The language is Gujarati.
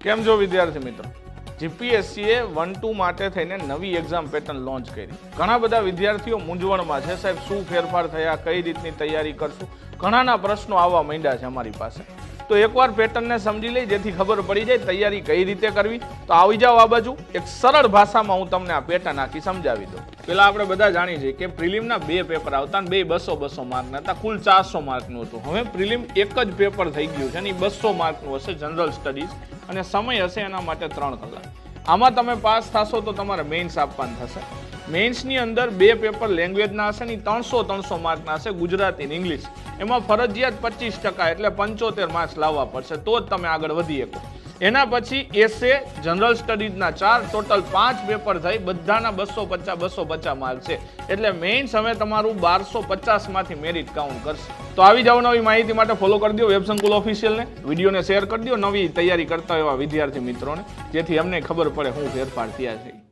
કેમ જો વિદ્યાર્થી મિત્રો, જીપીએસસીએ 1-2 માટે થઈને નવી એક્ઝામ પેટર્ન લોન્ચ કરી. ઘણા બધા વિદ્યાર્થીઓ મૂંઝવણમાં છે, સાહેબ શું ફેરફાર થયા, કઈ રીતની તૈયારી કરશું, ઘણાના પ્રશ્નો આવવા માંડ્યા છે અમારી પાસે. તો એકવાર પેટર્નને સમજી લઈ જેથી ખબર પડી જાય તૈયારી કઈ રીતે કરવી. તો આવી જાઓ આ બાજુ, એક સરળ ભાષામાં હું તમને આ પેટર્ન આખી સમજાવી દઉં. પેલા આપણે બધા જાણીએ છીએ કે પ્રિલિમના 2 પેપર આવતા અને 2 200 માર્કના હતા, કુલ 400 માર્કનું હતું. હવે પ્રિલિમ એક જ પેપર થઈ ગયું છે અને 200 માર્કનું હશે, જનરલ સ્ટડીઝ, અને સમય હશે એના માટે 3 કલાક. આમાં તમે પાસ થશો તો તમારે મેઇન્સ આપવાનું થશે. મેઇન્સની અંદર 2 પેપર લેંગ્વેજના હશે ને 300 માર્કના હશે, ગુજરાતી અને ઇંગ્લિશ. એમાં ફરજિયાત 25% એટલે 75 માર્ક્સ લાવવા પડશે, તો જ તમે આગળ વધી શકો. એના પછી એસે, જનરલ સ્ટડીઝના 4, ટોટલ 5 પેપર થઈ, બધાના 250 માર્ક છે. એટલે મેઇન્સ હવે તમારું 1250 માંથી મેરિટ કાઉન્ટ કરશે. તો આવી જાવ, નવી માહિતી માટે ફોલો કરી દો વેબ સંકુલ ઓફિશિયલને, વિડીયોને શેર કરી દો નવી તૈયારી કરતા એવા વિદ્યાર્થી મિત્રોને, જેથી અમને ખબર પડે શું ફેરફાર થયા છે.